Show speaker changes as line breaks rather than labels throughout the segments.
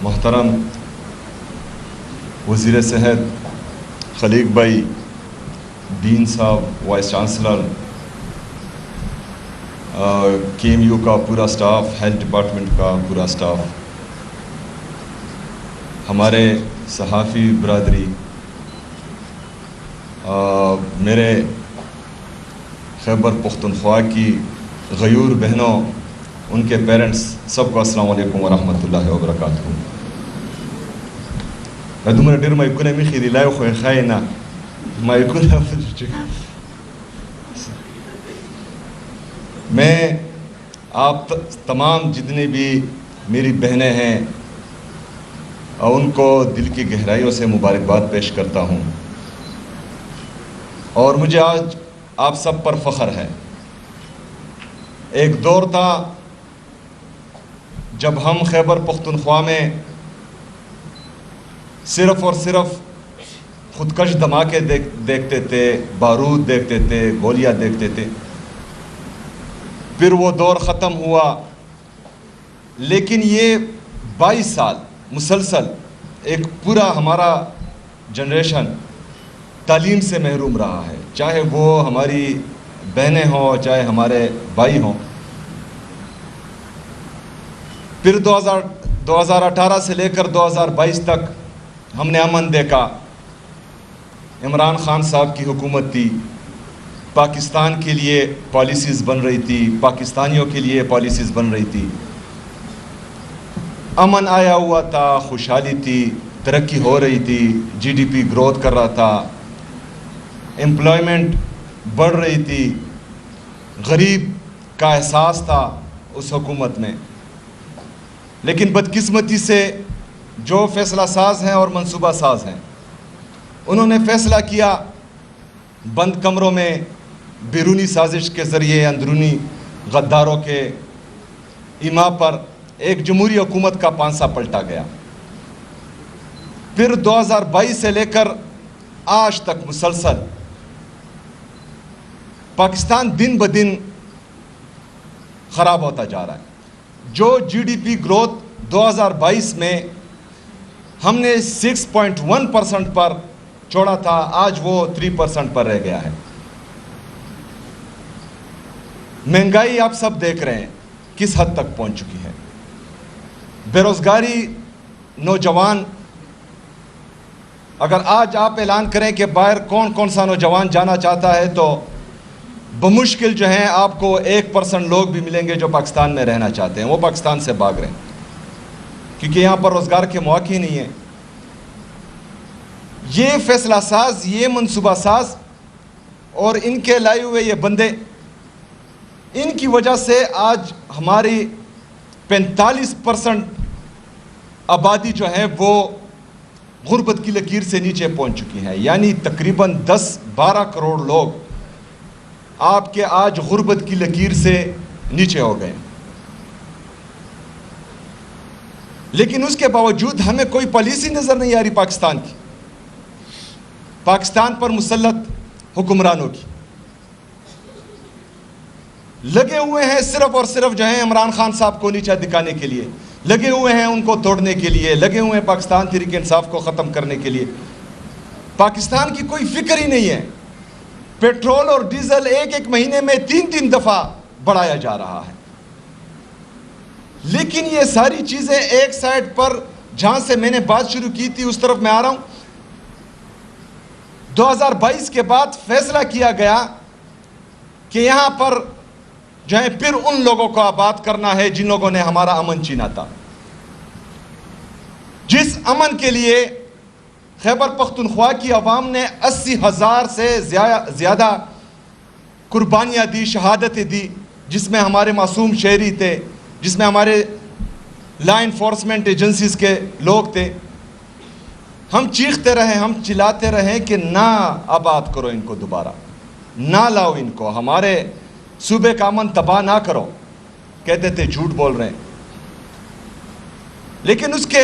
محترم وزیر صحت خلیق بھائی، ڈین صاحب، وائس چانسلر، کے ایم یو کا پورا سٹاف، ہیلتھ ڈپارٹمنٹ کا پورا سٹاف، ہمارے صحافی برادری، میرے خیبر پختونخوا کی غیور بہنوں، ان کے پیرنٹس، سب کو السلام علیکم ورحمۃ اللہ وبرکاتہ. دومره ډېر مایکونه مې خیری لای خو خاینا مایکونه. میں آپ تمام جتنے بھی میری بہنیں ہیں ان کو دل کی گہرائیوں سے مبارکباد پیش کرتا ہوں، اور مجھے آج آپ سب پر فخر ہے. ایک دور تھا جب ہم خیبر پختونخوا میں صرف اور صرف خودکش دھماکے دیکھتے تھے، بارود دیکھتے تھے، گولیاں دیکھتے تھے. پھر وہ دور ختم ہوا، لیکن یہ 22 سال مسلسل ایک پورا ہمارا جنریشن تعلیم سے محروم رہا ہے، چاہے وہ ہماری بہنیں ہوں، چاہے ہمارے بھائی ہوں. پھر 2018 سے لے کر 2022 تک ہم نے امن دیکھا. عمران خان صاحب کی حکومت تھی، پاکستان کے لیے پالیسیز بن رہی تھی، پاکستانیوں کے لیے پالیسیز بن رہی تھی. امن آیا ہوا تھا، خوشحالی تھی، ترقی ہو رہی تھی، جی ڈی پی گروتھ کر رہا تھا، امپلائمنٹ بڑھ رہی تھی، غریب کا احساس تھا اس حکومت میں. لیکن بدقسمتی سے جو فیصلہ ساز ہیں اور منصوبہ ساز ہیں، انہوں نے فیصلہ کیا بند کمروں میں بیرونی سازش کے ذریعے اندرونی غداروں کے ایما پر ایک جمہوری حکومت کا پانسا پلٹا گیا. پھر 2022 سے لے کر آج تک مسلسل پاکستان دن بدن خراب ہوتا جا رہا ہے. جو جی ڈی پی گروتھ 2022 میں ہم نے 6.1% پر چھوڑا تھا، آج وہ 3% پر رہ گیا ہے. مہنگائی آپ سب دیکھ رہے ہیں کس حد تک پہنچ چکی ہے. بے روزگاری، نوجوان، اگر آج آپ اعلان کریں کہ باہر کون سا نوجوان جانا چاہتا ہے تو بمشکل جو ہیں آپ کو 1% لوگ بھی ملیں گے جو پاکستان میں رہنا چاہتے ہیں. وہ پاکستان سے بھاگ رہے ہیں کیونکہ یہاں پر روزگار کے مواقع ہی نہیں ہیں. یہ فیصلہ ساز، یہ منصوبہ ساز اور ان کے لائے ہوئے یہ بندے، ان کی وجہ سے آج ہماری 45% آبادی جو ہے وہ غربت کی لکیر سے نیچے پہنچ چکی ہے. یعنی تقریباً 10-12 کروڑ لوگ آپ کے آج غربت کی لکیر سے نیچے ہو گئے. لیکن اس کے باوجود ہمیں کوئی پالیسی نظر نہیں آ رہی پاکستان کی، پاکستان پر مسلط حکمرانوں کی. لگے ہوئے ہیں صرف اور صرف جو ہیں عمران خان صاحب کو نیچا دکھانے کے لیے، لگے ہوئے ہیں ان کو توڑنے کے لیے، لگے ہوئے ہیں پاکستان تحریک انصاف کو ختم کرنے کے لیے. پاکستان کی کوئی فکر ہی نہیں ہے. پیٹرول اور ڈیزل ایک مہینے میں 3 دفعہ بڑھایا جا رہا ہے. لیکن یہ ساری چیزیں ایک سائڈ پر، جہاں سے میں نے بات شروع کی تھی اس طرف میں آ رہا ہوں. 2022 کے بعد فیصلہ کیا گیا کہ یہاں پر جو ہے پھر ان لوگوں کو آباد کرنا ہے جن لوگوں نے ہمارا امن چھینا تھا. جس امن کے لیے خیبر پختونخوا کی عوام نے 80,000 سے زیادہ قربانیاں دی، شہادتیں دی، جس میں ہمارے معصوم شہری تھے، جس میں ہمارے لا انفورسمنٹ ایجنسیز کے لوگ تھے. ہم چیختے رہے، ہم چلاتے رہے کہ نہ آباد کرو ان کو، دوبارہ نہ لاؤ ان کو، ہمارے صوبے کا امن تباہ نہ کرو. کہتے تھے جھوٹ بول رہے ہیں. لیکن اس کے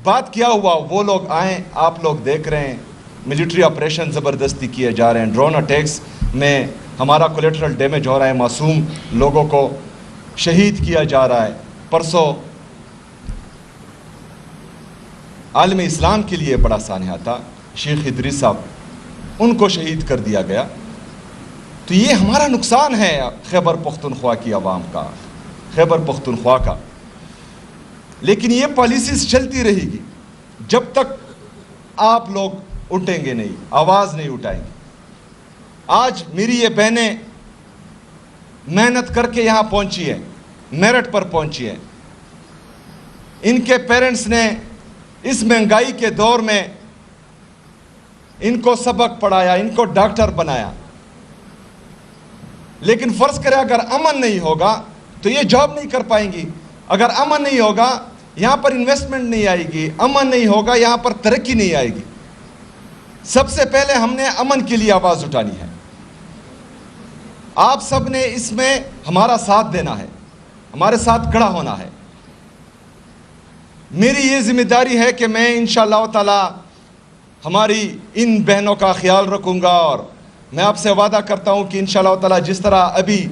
بعد کیا ہوا؟ وہ لوگ آئیں، آپ لوگ دیکھ رہے ہیں، ملٹری آپریشن زبردستی کیے جا رہے ہیں، ڈرون اٹیکس میں ہمارا کولیٹرل ڈیمیج ہو رہا ہے، معصوم لوگوں کو شہید کیا جا رہا ہے. پرسوں عالم اسلام کے لیے بڑا سانحہ تھا، شیخ ادریس صاحب، ان کو شہید کر دیا گیا. تو یہ ہمارا نقصان ہے خیبر پختونخوا کی عوام کا، خیبر پختونخوا کا. لیکن یہ پالیسیز چلتی رہے گی جب تک آپ لوگ اٹھیں گے نہیں، آواز نہیں اٹھائیں گے. آج میری یہ بہنیں محنت کر کے یہاں پہنچی ہیں، میرٹھ پر پہنچی ہیں. ان کے پیرنٹس نے اس مہنگائی کے دور میں ان کو سبق پڑھایا، ان کو ڈاکٹر بنایا. لیکن فرض کرے اگر امن نہیں ہوگا تو یہ جاب نہیں کر پائیں گی. اگر امن نہیں ہوگا یہاں پر انویسٹمنٹ نہیں آئے گی، امن نہیں ہوگا یہاں پر ترقی نہیں آئے گی. سب سے پہلے ہم نے امن کے لیے آواز اٹھانی ہے. آپ سب نے اس میں ہمارا ساتھ دینا ہے، ہمارے ساتھ کھڑا ہونا ہے. میری یہ ذمہ داری ہے کہ میں انشاءاللہ تعالی ہماری ان بہنوں کا خیال رکھوں گا، اور میں آپ سے وعدہ کرتا ہوں کہ انشاءاللہ تعالی جس طرح ابھی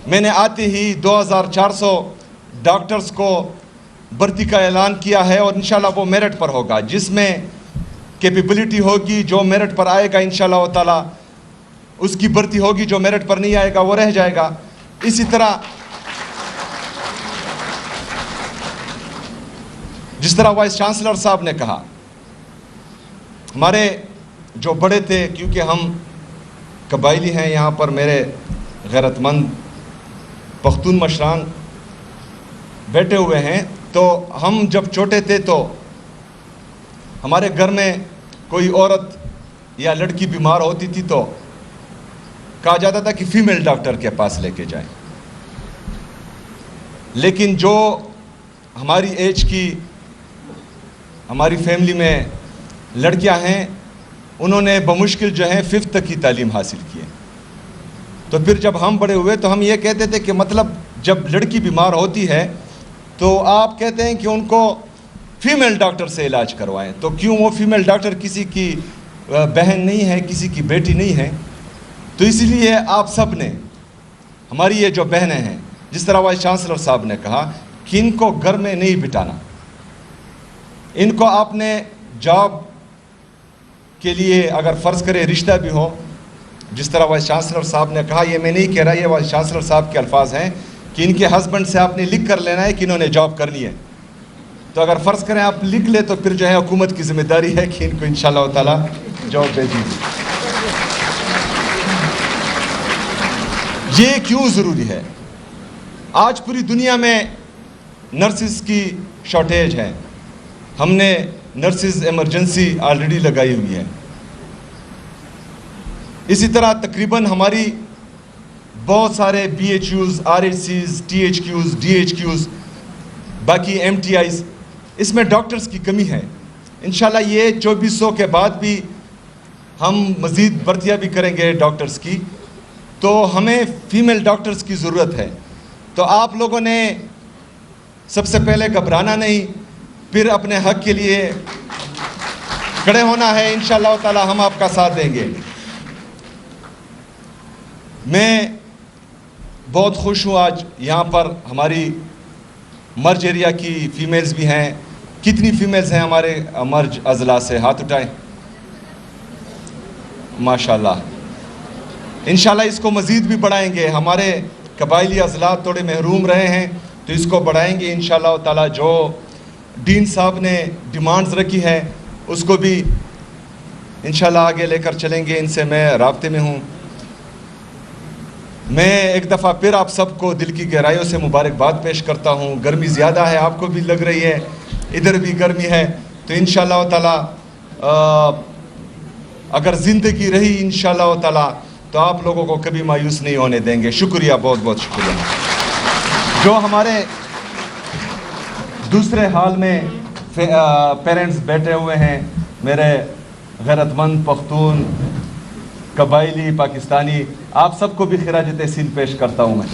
میں نے آتے ہی 2400 ڈاکٹرز کو بھرتی کا اعلان کیا ہے، اور انشاءاللہ وہ میرٹ پر ہوگا. جس میں کیپیبلٹی ہوگی، جو میرٹ پر آئے گا انشاءاللہ تعالی اس کی بھرتی ہوگی، جو میرٹ پر نہیں آئے گا وہ رہ جائے گا. اسی طرح جس طرح وائس چانسلر صاحب نے کہا، ہمارے جو بڑے تھے، کیونکہ ہم قبائلی ہیں یہاں پر، میرے غیرت مند پختون مشران بیٹھے ہوئے ہیں، تو ہم جب چھوٹے تھے تو ہمارے گھر میں کوئی عورت یا لڑکی بیمار ہوتی تھی تو کہا جاتا تھا کہ فیمیل ڈاکٹر کے پاس لے کے جائیں. لیکن جو ہماری ایج کی ہماری فیملی میں لڑکیاں ہیں، انہوں نے بمشکل جو ہیں 5th تک کی تعلیم حاصل کی ہے. تو پھر جب ہم بڑے ہوئے تو ہم یہ کہتے تھے کہ مطلب جب لڑکی بیمار ہوتی ہے تو آپ کہتے ہیں کہ ان کو فیمیل ڈاکٹر سے علاج کروائیں. تو کیوں وہ فیمیل ڈاکٹر کسی کی بہن نہیں ہے، کسی کی بیٹی نہیں ہے؟ تو اسی لیے آپ سب نے، ہماری یہ جو بہنیں ہیں، جس طرح وائس چانسلر صاحب نے کہا کہ ان کو گھر میں نہیں بٹانا، ان کو آپ نے جاب کے لیے اگر فرض کرے رشتہ بھی ہو، جس طرح وائس چانسلر صاحب نے کہا، یہ میں نہیں کہہ رہا، یہ وائس چانسلر صاحب کے الفاظ ہیں کہ ان کے ہسبینڈ سے آپ نے لکھ کر لینا ہے کہ انہوں نے جاب کرنی ہے. تو اگر فرض کریں آپ لکھ لیں تو پھر جو ہے حکومت کی ذمہ داری ہے کہ ان کو انشاءاللہ تعالی جاب دے دیجیے. یہ کیوں ضروری ہے؟ آج پوری دنیا میں نرسز کی شارٹیج ہے. ہم نے نرسز ایمرجنسی آلریڈی لگائی ہوئی ہے. اسی طرح تقریباً ہماری بہت سارے B H Us, R H Cs, T H Qs, D H Qs, باقی ایم ٹی آئیز، اس میں ڈاکٹرز کی کمی ہے. انشاءاللہ یہ 2400 کے بعد بھی ہم مزید بھرتیاں بھی کریں گے ڈاکٹرز کی، تو ہمیں فیمیل ڈاکٹرز کی ضرورت ہے. تو آپ لوگوں نے سب سے پہلے گھبرانا نہیں، پھر اپنے حق کے لیے کھڑے ہونا ہے. انشاءاللہ تعالی ہم آپ کا ساتھ دیں گے. میں بہت خوش ہوں آج یہاں پر ہماری مرج ایریا کی فیمیلز بھی ہیں. کتنی فیمیلز ہیں ہمارے مرج اضلاع سے؟ ہاتھ اٹھائیں. ماشاءاللہ. انشاءاللہ اس کو مزید بھی بڑھائیں گے. ہمارے قبائلی اضلاع تھوڑے محروم رہے ہیں تو اس کو بڑھائیں گے انشاءاللہ تعالی. جو ڈین صاحب نے ڈیمانڈز رکھی ہے اس کو بھی انشاءاللہ آگے لے کر چلیں گے. ان سے میں رابطے میں ہوں. میں ایک دفعہ پھر آپ سب کو دل کی گہرائیوں سے مبارکباد پیش کرتا ہوں. گرمی زیادہ ہے، آپ کو بھی لگ رہی ہے، ادھر بھی گرمی ہے. تو انشاءاللہ تعالی اگر زندگی رہی انشاءاللہ تعالی تو آپ لوگوں کو کبھی مایوس نہیں ہونے دیں گے. شکریہ، بہت بہت شکریہ. جو ہمارے دوسرے حال میں پیرنٹس بیٹھے ہوئے ہیں، میرے غیرت مند پختون، قبائلی، پاکستانی، آپ سب کو بھی خراج تحسین پیش کرتا ہوں میں.